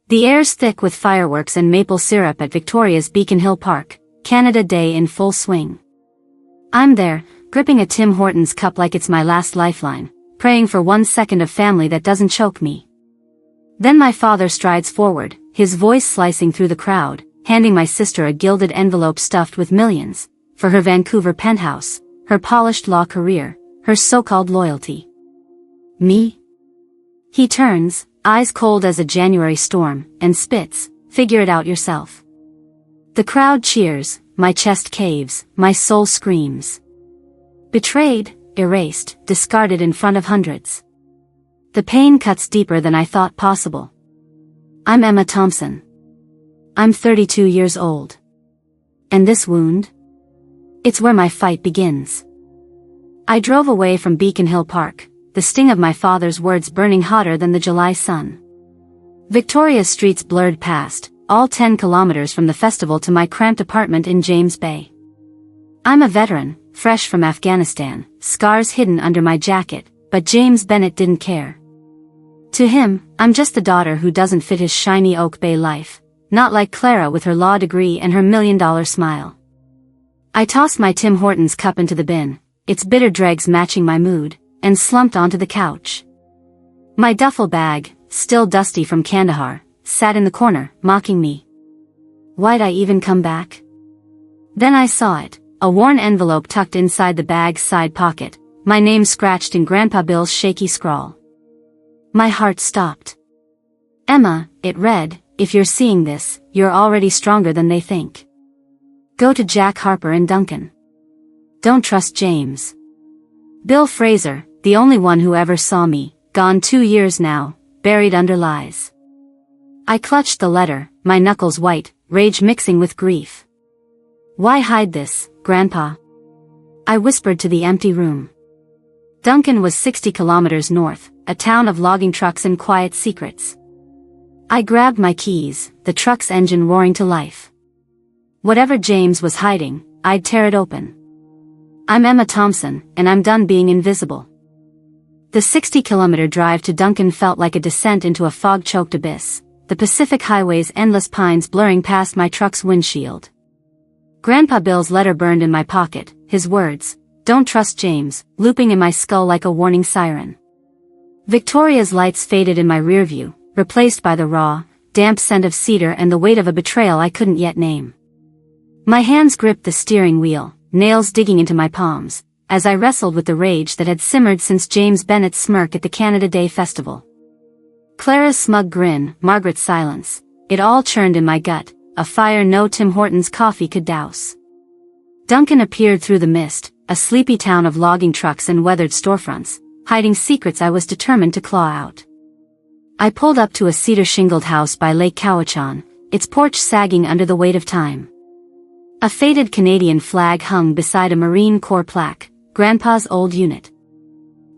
The air's thick with fireworks and maple syrup at Victoria's Beacon Hill Park, Canada Day in full swing. I'm there, gripping a Tim Hortons cup like it's my last lifeline, praying for 1 second of family that doesn't choke me. Then my father strides forward, his voice slicing through the crowd, handing my sister a gilded envelope stuffed with millions, for her Vancouver penthouse, her polished law career, her so-called loyalty. Me? He turns, eyes cold as a January storm, and spits, "Figure it out yourself." The crowd cheers, my chest caves, my soul screams. Betrayed, erased, discarded in front of hundreds. The pain cuts deeper than I thought possible. I'm Emma Thompson. I'm 32 years old. And this wound? It's where my fight begins. I drove away from Beacon Hill Park, the sting of my father's words burning hotter than the July sun. Victoria's streets blurred past, all 10 kilometers from the festival to my cramped apartment in James Bay. I'm a veteran, fresh from Afghanistan, scars hidden under my jacket, but James Bennett didn't care. To him, I'm just the daughter who doesn't fit his shiny Oak Bay life, not like Clara with her law degree and her $1,000,000 smile. I tossed my Tim Hortons cup into the bin, its bitter dregs matching my mood, and slumped onto the couch. My duffel bag, still dusty from Kandahar, sat in the corner, mocking me. Why'd I even come back? Then I saw it, a worn envelope tucked inside the bag's side pocket, my name scratched in Grandpa Bill's shaky scrawl. My heart stopped. Emma, it read, if you're seeing this, you're already stronger than they think. Go to Jack Harper and Duncan. Don't trust James. Bill Fraser, the only one who ever saw me, gone 2 years now, buried under lies. I clutched the letter, my knuckles white, rage mixing with grief. Why hide this, Grandpa? I whispered to the empty room. Duncan was 60 kilometers north, a town of logging trucks and quiet secrets. I grabbed my keys, the truck's engine roaring to life. Whatever James was hiding, I'd tear it open. I'm Emma Thompson, and I'm done being invisible. The 60-kilometer drive to Duncan felt like a descent into a fog-choked abyss, the Pacific Highway's endless pines blurring past my truck's windshield. Grandpa Bill's letter burned in my pocket, his words, "Don't trust James," looping in my skull like a warning siren. Victoria's lights faded in my rearview, replaced by the raw, damp scent of cedar and the weight of a betrayal I couldn't yet name. My hands gripped the steering wheel, nails digging into my palms, as I wrestled with the rage that had simmered since James Bennett's smirk at the Canada Day festival. Clara's smug grin, Margaret's silence, it all churned in my gut, a fire no Tim Hortons coffee could douse. Duncan appeared through the mist, a sleepy town of logging trucks and weathered storefronts, hiding secrets I was determined to claw out. I pulled up to a cedar-shingled house by Lake Cowichan, its porch sagging under the weight of time. A faded Canadian flag hung beside a Marine Corps plaque, Grandpa's old unit.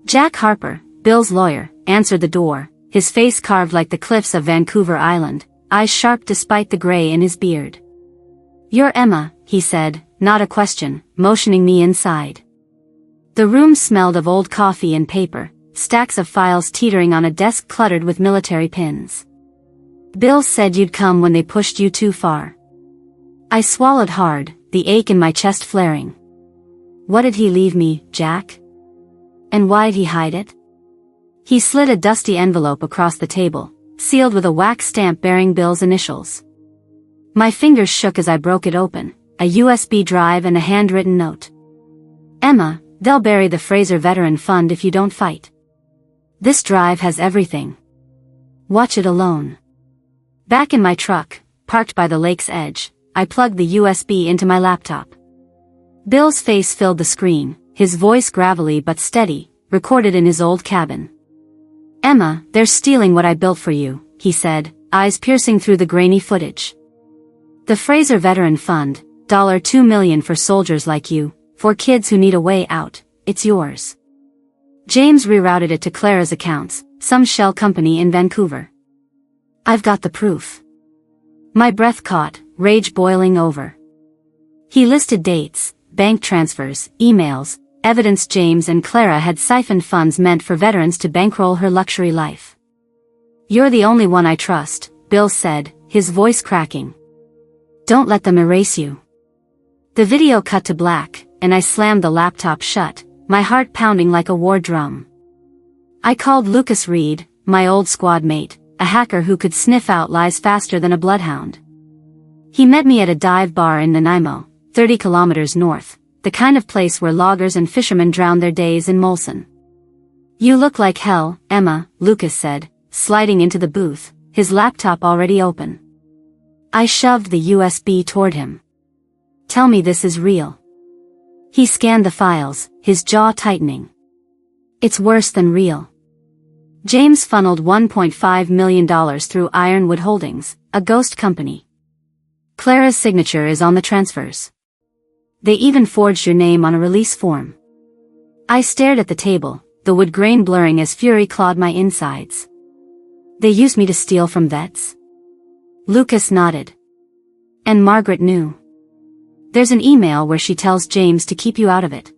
Jack Harper, Bill's lawyer, answered the door, his face carved like the cliffs of Vancouver Island, eyes sharp despite the gray in his beard. "You're Emma," he said, not a question, motioning me inside. The room smelled of old coffee and paper, stacks of files teetering on a desk cluttered with military pins. "Bill said you'd come when they pushed you too far." I swallowed hard, the ache in my chest flaring. What did he leave me, Jack? And why'd he hide it? He slid a dusty envelope across the table, sealed with a wax stamp bearing Bill's initials. My fingers shook as I broke it open, a USB drive and a handwritten note. "Emma, they'll bury the Fraser Veteran Fund if you don't fight. This drive has everything. Watch it alone." Back in my truck, parked by the lake's edge, I plugged the USB into my laptop. Bill's face filled the screen, his voice gravelly but steady, recorded in his old cabin. "Emma, they're stealing what I built for you," he said, eyes piercing through the grainy footage. "The Fraser Veteran Fund, $2 million for soldiers like you, for kids who need a way out, it's yours." James rerouted it to Clara's accounts, some shell company in Vancouver. "I've got the proof." My breath caught, rage boiling over. He listed dates, bank transfers, emails, evidence James and Clara had siphoned funds meant for veterans to bankroll her luxury life. "You're the only one I trust," Bill said, his voice cracking. Don't let them erase you. The video cut to black, and I slammed the laptop shut, my heart pounding like a war drum. I called Lucas Reed, my old squad mate, a hacker who could sniff out lies faster than a bloodhound. He met me at a dive bar in Nanaimo, 30 kilometers north, the kind of place where loggers and fishermen drown their days in Molson. You look like hell, Emma, Lucas said, sliding into the booth, his laptop already open. I shoved the USB toward him. Tell me this is real. He scanned the files, his jaw tightening. It's worse than real. James funneled $1.5 million through Ironwood Holdings, a ghost company. Clara's signature is on the transfers. They even forged your name on a release form. I stared at the table, the wood grain blurring as fury clawed my insides. They used me to steal from vets? Lucas nodded. And Margaret knew. There's an email where she tells James to keep you out of it.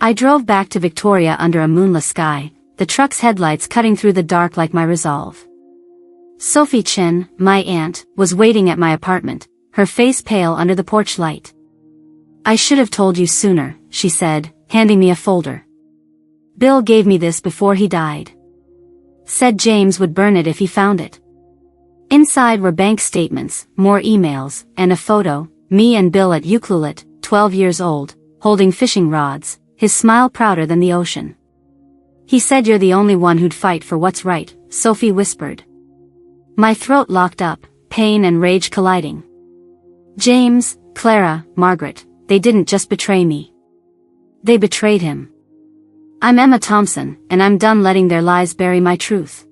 I drove back to Victoria under a moonless sky, the truck's headlights cutting through the dark like my resolve. Sophie Chin, my aunt, was waiting at my apartment, her face pale under the porch light. I should have told you sooner, she said, handing me a folder. Bill gave me this before he died. Said James would burn it if he found it. Inside were bank statements, more emails, and a photo, me and Bill at Ucluelet, 12 years old, holding fishing rods, his smile prouder than the ocean. He said you're the only one who'd fight for what's right, Sophie whispered. My throat locked up, pain and rage colliding. James, Clara, Margaret, they didn't just betray me. They betrayed him. I'm Emma Thompson, and I'm done letting their lies bury my truth.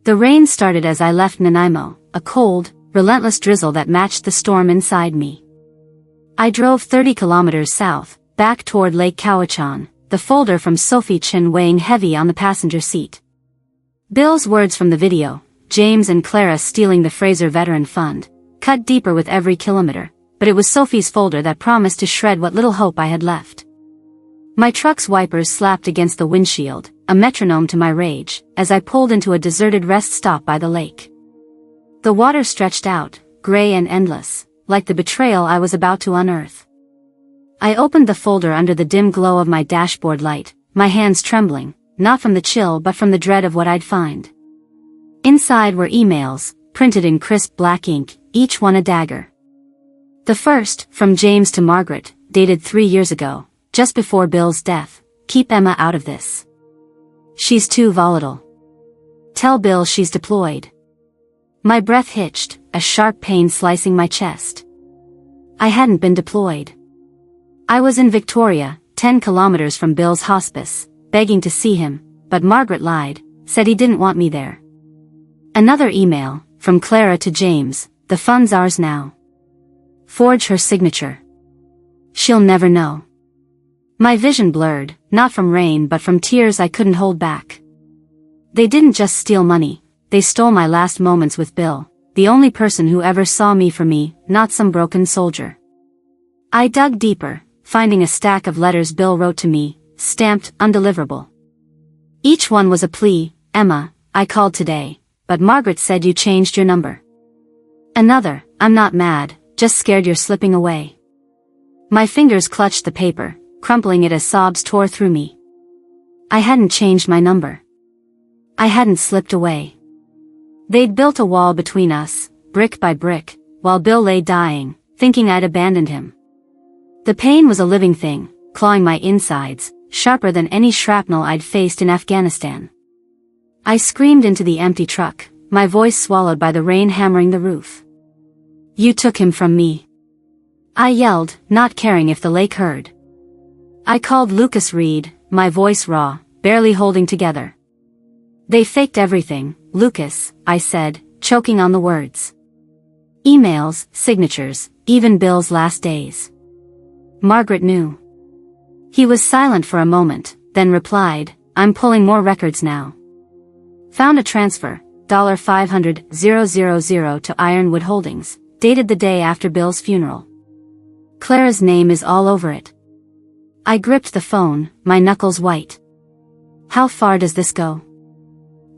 The rain started as I left Nanaimo, a cold, relentless drizzle that matched the storm inside me. I drove 30 kilometers south, back toward Lake Cowichan, the folder from Sophie Chin weighing heavy on the passenger seat. Bill's words from the video, James and Clara stealing the Fraser Veteran Fund, cut deeper with every kilometer, but it was Sophie's folder that promised to shred what little hope I had left. My truck's wipers slapped against the windshield, a metronome to my rage, as I pulled into a deserted rest stop by the lake. The water stretched out, gray and endless, like the betrayal I was about to unearth. I opened the folder under the dim glow of my dashboard light, my hands trembling, not from the chill but from the dread of what I'd find. Inside were emails, printed in crisp black ink, each one a dagger. The first, from James to Margaret, dated 3 years ago, just before Bill's death. Keep Emma out of this. She's too volatile. Tell Bill she's deployed. My breath hitched, a sharp pain slicing my chest. I hadn't been deployed. I was in Victoria, 10 kilometers from Bill's hospice, begging to see him, but Margaret lied, said he didn't want me there. Another email, from Clara to James, the fund's ours now. Forge her signature. She'll never know. My vision blurred, not from rain but from tears I couldn't hold back. They didn't just steal money, they stole my last moments with Bill, the only person who ever saw me for me, not some broken soldier. I dug deeper, finding a stack of letters Bill wrote to me, stamped undeliverable. Each one was a plea. Emma, I called today, but Margaret said you changed your number. Another, I'm not mad, just scared you're slipping away. My fingers clutched the paper, crumpling it as sobs tore through me. I hadn't changed my number. I hadn't slipped away. They'd built a wall between us, brick by brick, while Bill lay dying, thinking I'd abandoned him. The pain was a living thing, clawing my insides, sharper than any shrapnel I'd faced in Afghanistan. I screamed into the empty truck, my voice swallowed by the rain hammering the roof. You took him from me. I yelled, not caring if the lake heard. I called Lucas Reed, my voice raw, barely holding together. They faked everything, Lucas, I said, choking on the words. Emails, signatures, even Bill's last days. Margaret knew. He was silent for a moment, then replied, I'm pulling more records now. Found a transfer, $500,000 to Ironwood Holdings, dated the day after Bill's funeral. Clara's name is all over it. I gripped the phone, my knuckles white. How far does this go?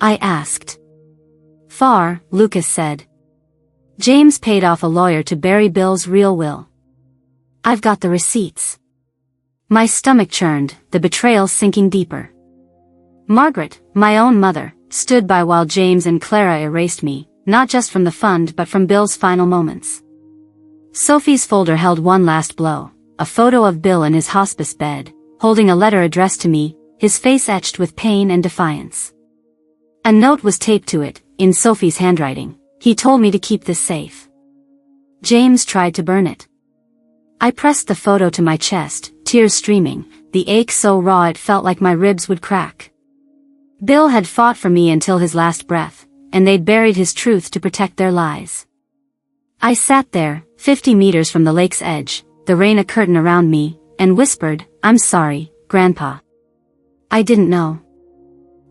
I asked. Far, Lucas said. James paid off a lawyer to bury Bill's real will. I've got the receipts. My stomach churned, the betrayal sinking deeper. Margaret, my own mother, stood by while James and Clara erased me, not just from the fund but from Bill's final moments. Sophie's folder held one last blow, a photo of Bill in his hospice bed, holding a letter addressed to me, his face etched with pain and defiance. A note was taped to it, in Sophie's handwriting. He told me to keep this safe. James tried to burn it. I pressed the photo to my chest, tears streaming, the ache so raw it felt like my ribs would crack. Bill had fought for me until his last breath, and they'd buried his truth to protect their lies. I sat there, 50 meters from the lake's edge, the rain a curtain around me, and whispered, "I'm sorry, Grandpa. I didn't know."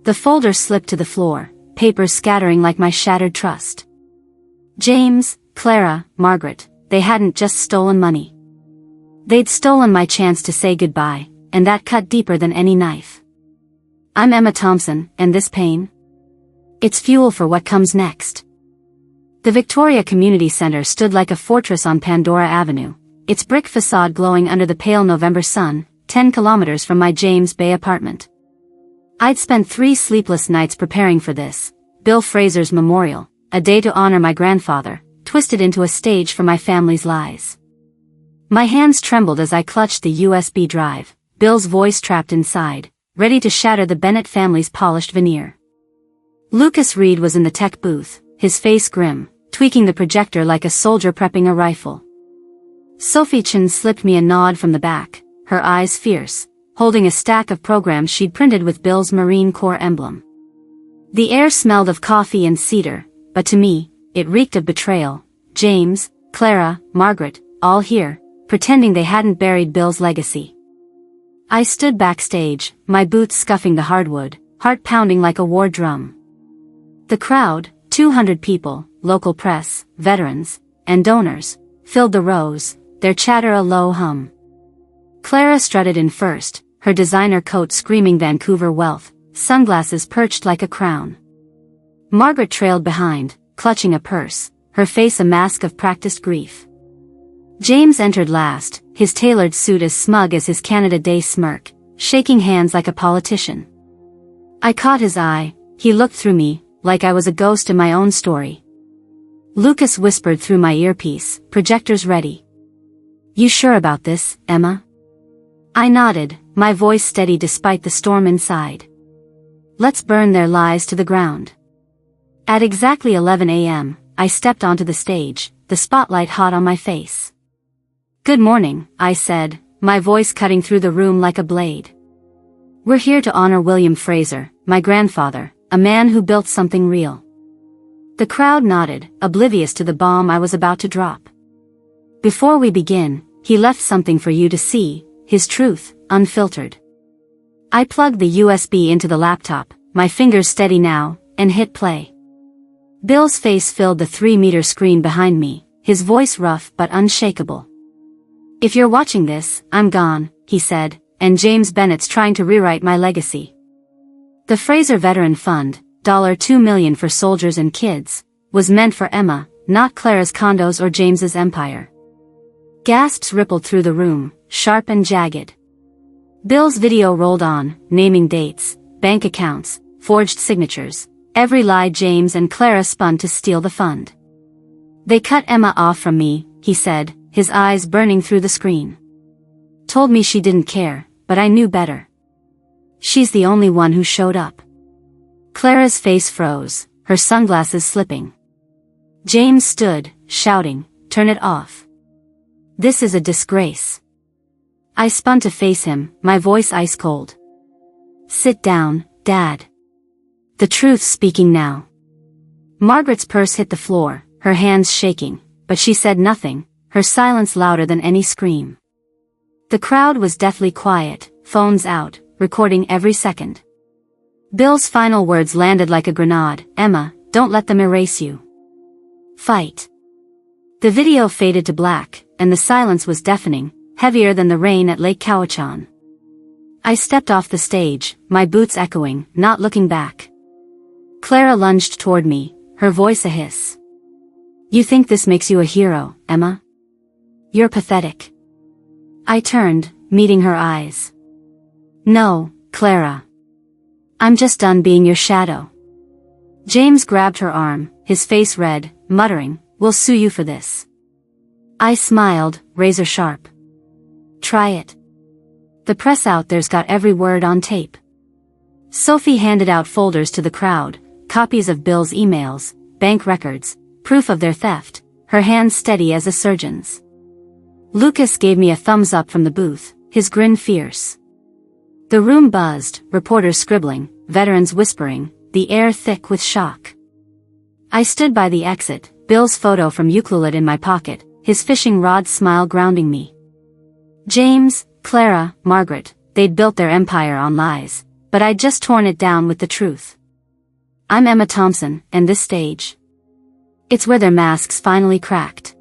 The folder slipped to the floor, papers scattering like my shattered trust. James, Clara, Margaret, they hadn't just stolen money. They'd stolen my chance to say goodbye, and that cut deeper than any knife. I'm Emma Thompson, and this pain? It's fuel for what comes next. The Victoria Community Centre stood like a fortress on Pandora Avenue, its brick facade glowing under the pale November sun, 10 kilometers from my James Bay apartment. I'd spent 3 sleepless nights preparing for this, Bill Fraser's memorial, a day to honor my grandfather, twisted into a stage for my family's lies. My hands trembled as I clutched the USB drive, Bill's voice trapped inside, ready to shatter the Bennett family's polished veneer. Lucas Reed was in the tech booth, his face grim, tweaking the projector like a soldier prepping a rifle. Sophie Chin slipped me a nod from the back, her eyes fierce, holding a stack of programs she'd printed with Bill's Marine Corps emblem. The air smelled of coffee and cedar, but to me, it reeked of betrayal. James, Clara, Margaret, all here, pretending they hadn't buried Bill's legacy. I stood backstage, my boots scuffing the hardwood, heart pounding like a war drum. The crowd, 200 people, local press, veterans, and donors, filled the rows, their chatter a low hum. Clara strutted in first, her designer coat screaming Vancouver wealth, sunglasses perched like a crown. Margaret trailed behind, clutching a purse, her face a mask of practiced grief. James entered last, his tailored suit as smug as his Canada Day smirk, shaking hands like a politician. I caught his eye, he looked through me, like I was a ghost in my own story. Lucas whispered through my earpiece, "Projectors ready. You sure about this, Emma?" I nodded, my voice steady despite the storm inside. Let's burn their lies to the ground. At exactly 11 a.m., I stepped onto the stage, the spotlight hot on my face. "Good morning," I said, my voice cutting through the room like a blade. "We're here to honor William Fraser, my grandfather, a man who built something real." The crowd nodded, oblivious to the bomb I was about to drop. "Before we begin, he left something for you to see, his truth, unfiltered." I plugged the USB into the laptop, my fingers steady now, and hit play. Bill's face filled the 3-meter screen behind me, his voice rough but unshakable. "If you're watching this, I'm gone," he said, "and James Bennett's trying to rewrite my legacy." The Fraser Veteran Fund, $2 million for soldiers and kids, was meant for Emma, not Clara's condos or James's empire. Gasps rippled through the room, sharp and jagged. Bill's video rolled on, naming dates, bank accounts, forged signatures, every lie James and Clara spun to steal the fund. "They cut Emma off from me," he said, his eyes burning through the screen. "Told me she didn't care, but I knew better. She's the only one who showed up." Clara's face froze, her sunglasses slipping. James stood, shouting, "Turn it off. This is a disgrace." I spun to face him, my voice ice cold. "Sit down, Dad. The truth's speaking now." Margaret's purse hit the floor, her hands shaking, but she said nothing, her silence louder than any scream. The crowd was deathly quiet, phones out, recording every second. Bill's final words landed like a grenade, "Emma, don't let them erase you. Fight." The video faded to black, and the silence was deafening, heavier than the rain at Lake Cowichan. I stepped off the stage, my boots echoing, not looking back. Clara lunged toward me, her voice a hiss. You think this makes you a hero, Emma? You're pathetic. I turned, meeting her eyes. No, Clara. I'm just done being your shadow. James grabbed her arm, his face red, muttering, "We'll sue you for this." I smiled, razor sharp. Try it. The press out there's got every word on tape. Sophie handed out folders to the crowd, copies of Bill's emails, bank records, proof of their theft, her hands steady as a surgeon's. Lucas gave me a thumbs up from the booth, his grin fierce. The room buzzed, reporters scribbling, veterans whispering, the air thick with shock. I stood by the exit, Bill's photo from Euclid in my pocket, his fishing rod smile grounding me. James, Clara, Margaret, they'd built their empire on lies, but I'd just torn it down with the truth. I'm Emma Thompson, and this stage. It's where their masks finally cracked.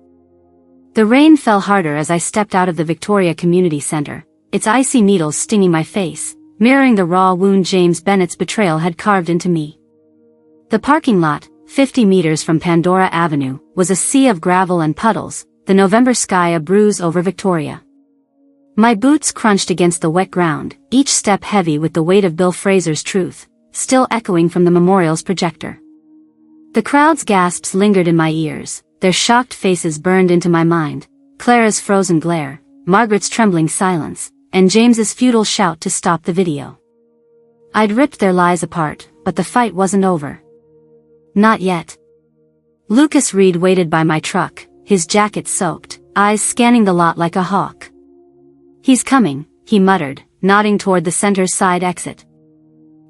The rain fell harder as I stepped out of the Victoria Community Center, its icy needles stinging my face, mirroring the raw wound James Bennett's betrayal had carved into me. The parking lot, 50 meters from Pandora Avenue, was a sea of gravel and puddles, the November sky a bruise over Victoria. My boots crunched against the wet ground, each step heavy with the weight of Bill Fraser's truth, still echoing from the memorial's projector. The crowd's gasps lingered in my ears, their shocked faces burned into my mind, Clara's frozen glare, Margaret's trembling silence, and James's futile shout to stop the video. I'd ripped their lies apart, but the fight wasn't over. Not yet. Lucas Reed waited by my truck, his jacket soaked, eyes scanning the lot like a hawk. He's coming, he muttered, nodding toward the center's side exit.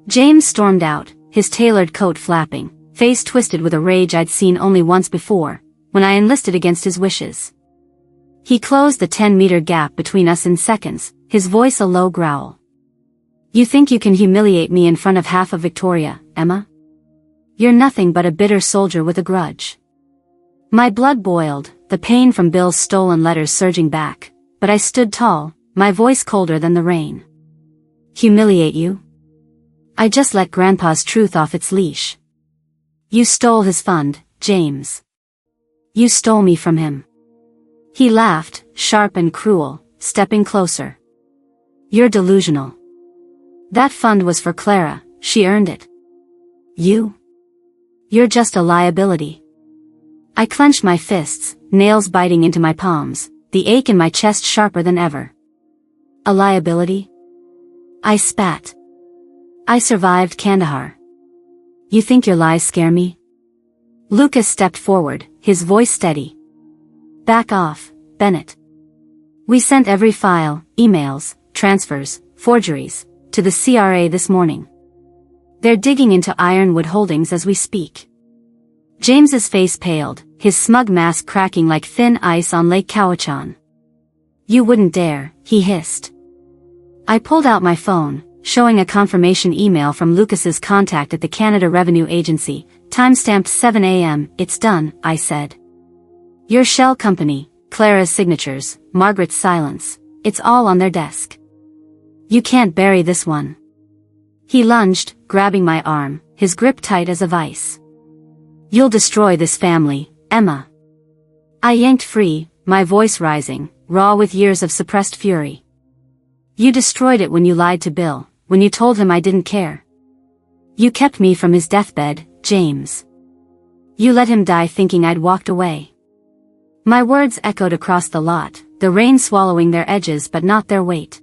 James stormed out, his tailored coat flapping, face twisted with a rage I'd seen only once before, when I enlisted against his wishes. He closed the 10-meter gap between us in seconds, his voice a low growl. You think you can humiliate me in front of half of Victoria, Emma? You're nothing but a bitter soldier with a grudge. My blood boiled, the pain from Bill's stolen letters surging back, but I stood tall, my voice colder than the rain. Humiliate you? I just let Grandpa's truth off its leash. You stole his fund, James. You stole me from him. He laughed, sharp and cruel, stepping closer. You're delusional. That fund was for Clara, she earned it. You're just a liability. I clenched my fists, nails biting into my palms, the ache in my chest sharper than ever. A liability? I spat. I survived Kandahar. You think your lies scare me? Lucas stepped forward, his voice steady. Back off, Bennett. We sent every file, emails, transfers, forgeries, to the CRA this morning. They're digging into Ironwood Holdings as we speak. James's face paled, his smug mask cracking like thin ice on Lake Cowichan. You wouldn't dare, he hissed. I pulled out my phone, showing a confirmation email from Lucas's contact at the Canada Revenue Agency, timestamped 7 a.m. It's done, I said. Your shell company, Clara's signatures, Margaret's silence, it's all on their desk. You can't bury this one. He lunged, grabbing my arm, his grip tight as a vice. You'll destroy this family, Emma. I yanked free, my voice rising, raw with years of suppressed fury. You destroyed it when you lied to Bill, when you told him I didn't care. You kept me from his deathbed, James. You let him die thinking I'd walked away. My words echoed across the lot, the rain swallowing their edges but not their weight.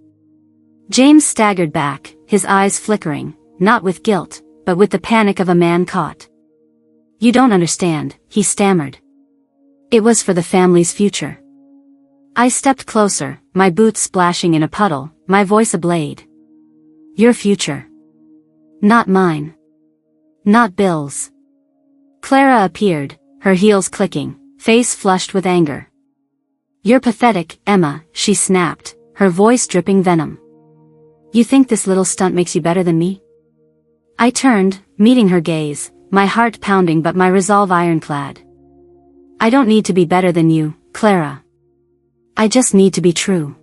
James staggered back, his eyes flickering, not with guilt, but with the panic of a man caught. You don't understand, he stammered. It was for the family's future. I stepped closer, my boots splashing in a puddle, my voice ablade. Your future. Not mine. Not Bill's. Clara appeared, her heels clicking, face flushed with anger. You're pathetic, Emma, she snapped, her voice dripping venom. You think this little stunt makes you better than me? I turned, meeting her gaze, my heart pounding but my resolve ironclad. I don't need to be better than you, Clara. I just need to be true.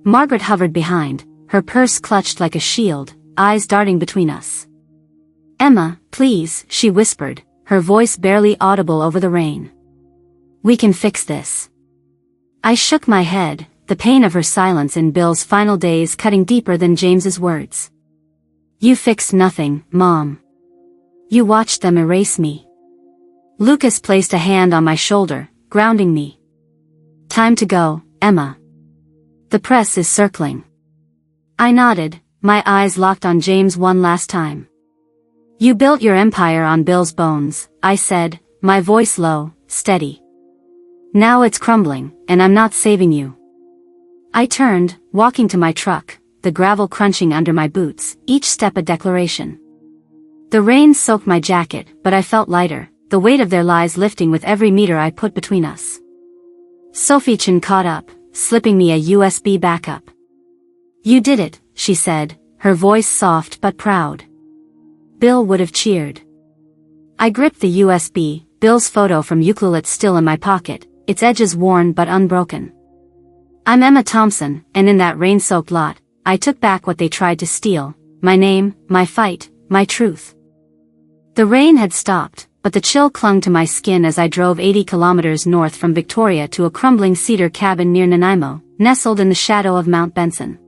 Margaret hovered behind, her purse clutched like a shield, eyes darting between us. Emma, please, she whispered, her voice barely audible over the rain. "We can fix this." I shook my head, the pain of her silence in Bill's final days cutting deeper than James's words. "You fixed nothing, Mom. You watched them erase me." Lucas placed a hand on my shoulder, grounding me. "Time to go, Emma. The press is circling." I nodded, my eyes locked on James one last time. "You built your empire on Bill's bones," I said, my voice low, steady. "Now it's crumbling, and I'm not saving you." I turned, walking to my truck, the gravel crunching under my boots, each step a declaration. The rain soaked my jacket, but I felt lighter, the weight of their lies lifting with every meter I put between us. Sophie-chan caught up, slipping me a USB backup. "You did it," she said, her voice soft but proud. Bill would have cheered. I gripped the USB, Bill's photo from Euclid still in my pocket, its edges worn but unbroken. "I'm Emma Thompson, and in that rain-soaked lot, I took back what they tried to steal, my name, my fight, my truth." The rain had stopped, but the chill clung to my skin as I drove 80 kilometers north from Victoria to a crumbling cedar cabin near Nanaimo, nestled in the shadow of Mount Benson.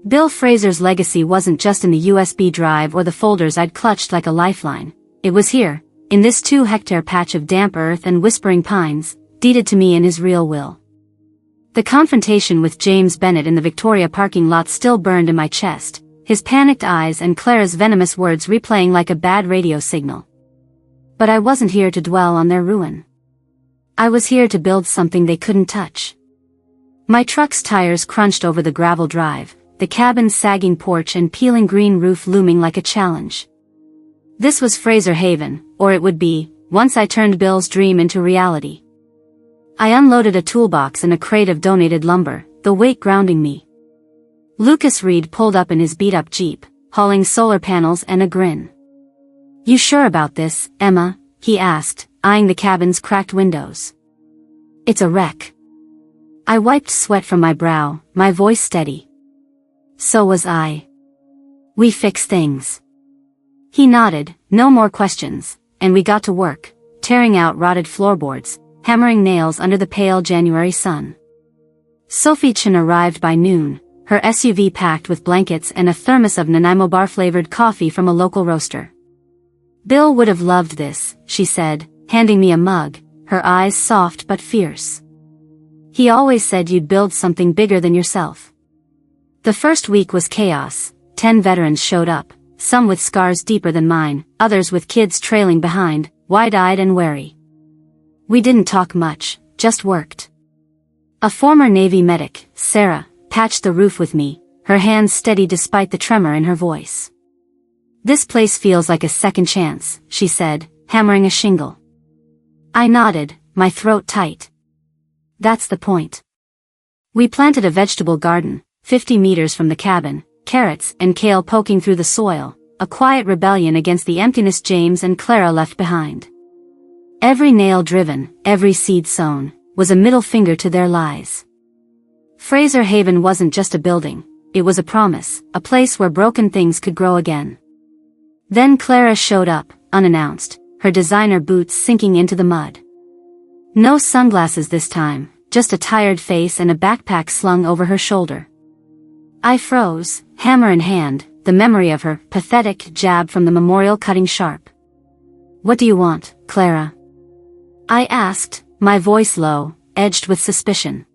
Bill Fraser's legacy wasn't just in the USB drive or the folders I'd clutched like a lifeline. It was here, in this 2-hectare patch of damp earth and whispering pines, deeded to me in his real will. The confrontation with James Bennett in the Victoria parking lot still burned in my chest, his panicked eyes and Clara's venomous words replaying like a bad radio signal. But I wasn't here to dwell on their ruin. I was here to build something they couldn't touch. My truck's tires crunched over the gravel drive, the cabin's sagging porch and peeling green roof looming like a challenge. This was Fraser Haven, or it would be, once I turned Bill's dream into reality. I unloaded a toolbox and a crate of donated lumber, the weight grounding me. Lucas Reed pulled up in his beat-up Jeep, hauling solar panels and a grin. "You sure about this, Emma?" he asked, eyeing the cabin's cracked windows. "It's a wreck." I wiped sweat from my brow, my voice steady. "So was I. We fix things." He nodded, no more questions, and we got to work, tearing out rotted floorboards, hammering nails under the pale January sun. Sophie-chan arrived by noon, her SUV packed with blankets and a thermos of Nanaimo bar-flavored coffee from a local roaster. "Bill would have loved this," she said, handing me a mug, her eyes soft but fierce. "He always said you'd build something bigger than yourself." The first week was chaos. 10 veterans showed up, some with scars deeper than mine, others with kids trailing behind, wide-eyed and wary. We didn't talk much, just worked. A former Navy medic, Sarah, patched the roof with me, her hands steady despite the tremor in her voice. "This place feels like a second chance," she said, hammering a shingle. I nodded, my throat tight. "That's the point." We planted a vegetable garden, 50 meters from the cabin, carrots and kale poking through the soil, a quiet rebellion against the emptiness James and Clara left behind. Every nail driven, every seed sown, was a middle finger to their lies. Fraser Haven wasn't just a building, it was a promise, a place where broken things could grow again. Then Clara showed up, unannounced, her designer boots sinking into the mud. No sunglasses this time, just a tired face and a backpack slung over her shoulder. I froze, hammer in hand, the memory of her pathetic jab from the memorial cutting sharp. "What do you want, Clara?" I asked, my voice low, edged with suspicion.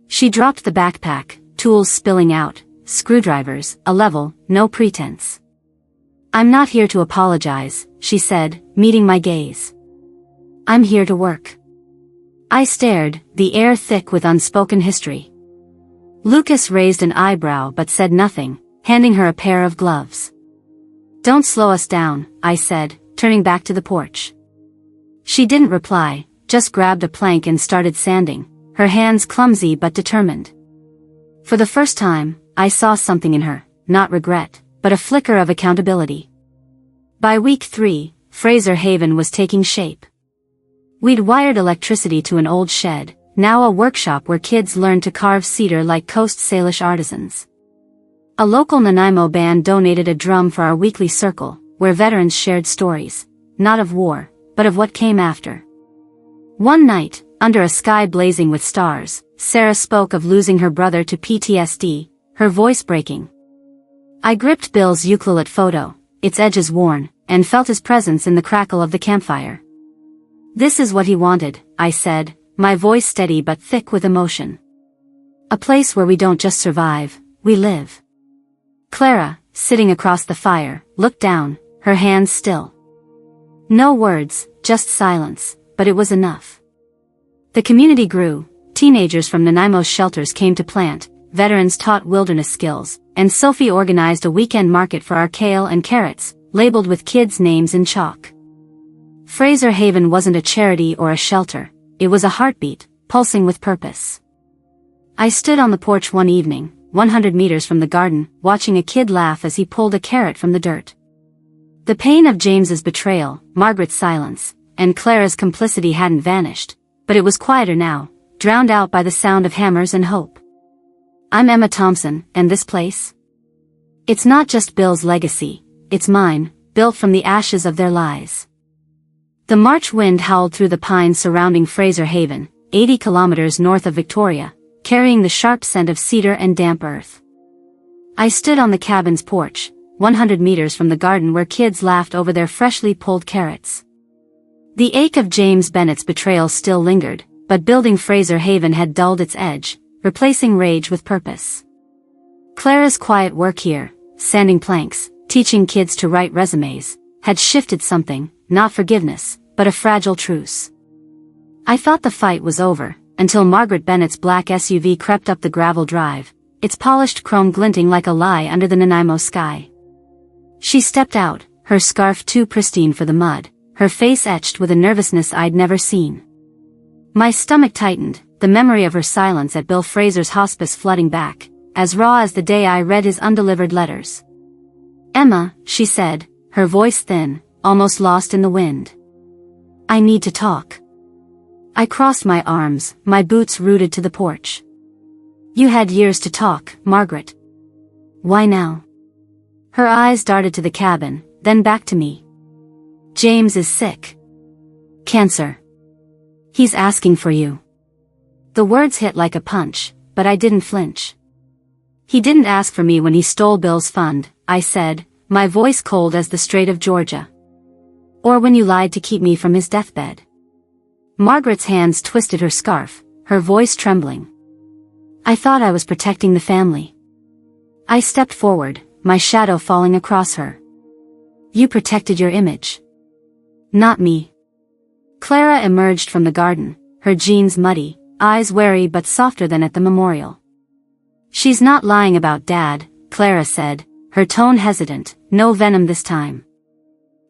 She dropped the backpack, tools spilling out, screwdrivers, a level, no pretense. "I'm not here to apologize," she said, meeting my gaze. "I'm here to work." I stared, the air thick with unspoken history. Lucas raised an eyebrow but said nothing, handing her a pair of gloves. "Don't slow us down," I said, turning back to the porch. She didn't reply, just grabbed a plank and started sanding, her hands clumsy but determined. For the first time, I saw something in her, not regret, but a flicker of accountability. By week 3, Fraser Haven was taking shape. We'd wired electricity to an old shed, now a workshop where kids learned to carve cedar like Coast Salish artisans. A local Nanaimo band donated a drum for our weekly circle, where veterans shared stories, not of war, but of what came after. One night, under a sky blazing with stars, Sarah spoke of losing her brother to PTSD, her voice breaking. I gripped Bill's ukulele photo, its edges worn, and felt his presence in the crackle of the campfire. This is what he wanted, I said, my voice steady but thick with emotion. A place where we don't just survive, we live. Clara, sitting across the fire, looked down, her hands still. No words, just silence, but it was enough. The community grew, teenagers from Nanaimo's shelters came to plant, veterans taught wilderness skills, and Sophie organized a weekend market for our kale and carrots, labeled with kids' names in chalk. Fraser Haven wasn't a charity or a shelter, it was a heartbeat, pulsing with purpose. I stood on the porch one evening, 100 meters from the garden, watching a kid laugh as he pulled a carrot from the dirt. The pain of James's betrayal, Margaret's silence, and Clara's complicity hadn't vanished, but it was quieter now, drowned out by the sound of hammers and hope. I'm Emma Thompson, and this place? It's not just Bill's legacy, it's mine, built from the ashes of their lies. The March wind howled through the pines surrounding Fraser Haven, 80 kilometers north of Victoria, carrying the sharp scent of cedar and damp earth. I stood on the cabin's porch, 100 meters from the garden where kids laughed over their freshly pulled carrots. The ache of James Bennett's betrayal still lingered, but building Fraser Haven had dulled its edge, replacing rage with purpose. Clara's quiet work here, sanding planks, teaching kids to write resumes, had shifted something, not forgiveness, but a fragile truce. I thought the fight was over, until Margaret Bennett's black SUV crept up the gravel drive, its polished chrome glinting like a lie under the Nanaimo sky. She stepped out, her scarf too pristine for the mud, her face etched with a nervousness I'd never seen. My stomach tightened, the memory of her silence at Bill Fraser's hospice flooding back, as raw as the day I read his undelivered letters. "Emma," she said, her voice thin, almost lost in the wind. "I need to talk." I crossed my arms, my boots rooted to the porch. "You had years to talk, Margaret. Why now?" Her eyes darted to the cabin, then back to me. "James is sick. Cancer. He's asking for you." The words hit like a punch, but I didn't flinch. "He didn't ask for me when he stole Bill's fund," I said, my voice cold as the Strait of Georgia. "Or when you lied to keep me from his deathbed." Margaret's hands twisted her scarf, her voice trembling. "I thought I was protecting the family." I stepped forward, my shadow falling across her. "You protected your image. Not me." Clara emerged from the garden, her jeans muddy, eyes wary but softer than at the memorial. "She's not lying about Dad," Clara said, her tone hesitant, no venom this time.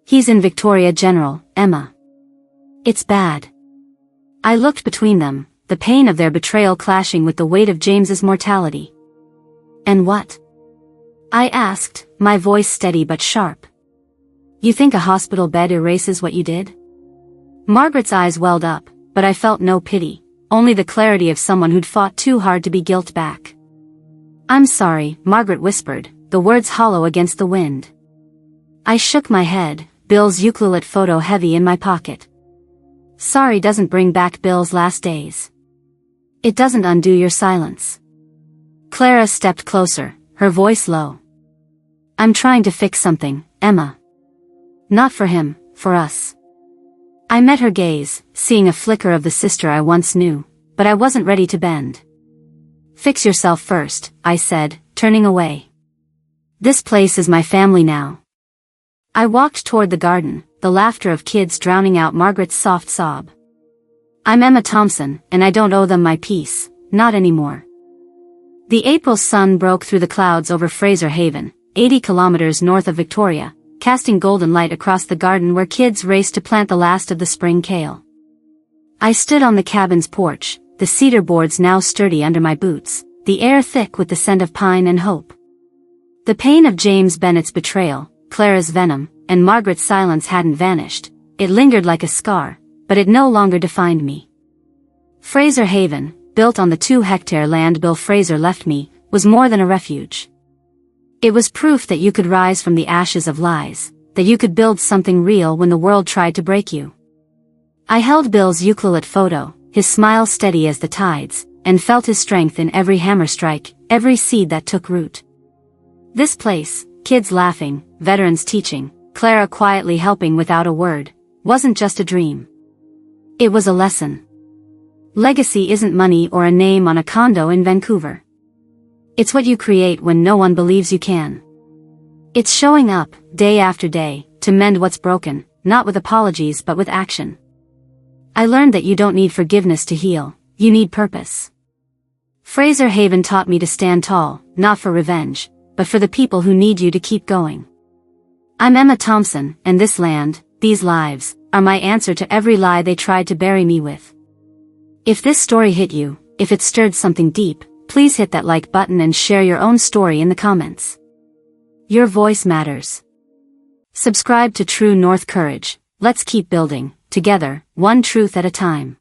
"He's in Victoria General, Emma. It's bad." I looked between them, the pain of their betrayal clashing with the weight of James's mortality. "And what?" I asked, my voice steady but sharp. "You think a hospital bed erases what you did?" Margaret's eyes welled up, but I felt no pity, only the clarity of someone who'd fought too hard to be guilt back. "I'm sorry," Margaret whispered, the words hollow against the wind. I shook my head, Bill's ukulele photo heavy in my pocket. "Sorry doesn't bring back Bill's last days. It doesn't undo your silence." Clara stepped closer, her voice low. "I'm trying to fix something, Emma. Not for him, for us." I met her gaze, seeing a flicker of the sister I once knew, but I wasn't ready to bend. "Fix yourself first," I said, turning away. "This place is my family now." I walked toward the garden, the laughter of kids drowning out Margaret's soft sob. "I'm Emma Thompson, and I don't owe them my peace, not anymore." The April sun broke through the clouds over Fraser Haven, 80 kilometers north of Victoria, casting golden light across the garden where kids raced to plant the last of the spring kale. I stood on the cabin's porch, the cedar boards now sturdy under my boots, the air thick with the scent of pine and hope. The pain of James Bennett's betrayal, Clara's venom, and Margaret's silence hadn't vanished. It lingered like a scar, but it no longer defined me. Fraser Haven, built on the 2-hectare land Bill Fraser left me, was more than a refuge. It was proof that you could rise from the ashes of lies, that you could build something real when the world tried to break you. I held Bill's ukulele photo, his smile steady as the tides, and felt his strength in every hammer strike, every seed that took root. This place, kids laughing, veterans teaching, Clara quietly helping without a word, wasn't just a dream. It was a lesson. Legacy isn't money or a name on a condo in Vancouver. It's what you create when no one believes you can. It's showing up, day after day, to mend what's broken, not with apologies but with action. I learned that you don't need forgiveness to heal, you need purpose. Fraser Haven taught me to stand tall, not for revenge, but for the people who need you to keep going. I'm Emma Thompson, and this land, these lives, are my answer to every lie they tried to bury me with. If this story hit you, if it stirred something deep, please hit that like button and share your own story in the comments. Your voice matters. Subscribe to True North Courage. Let's keep building, together, one truth at a time.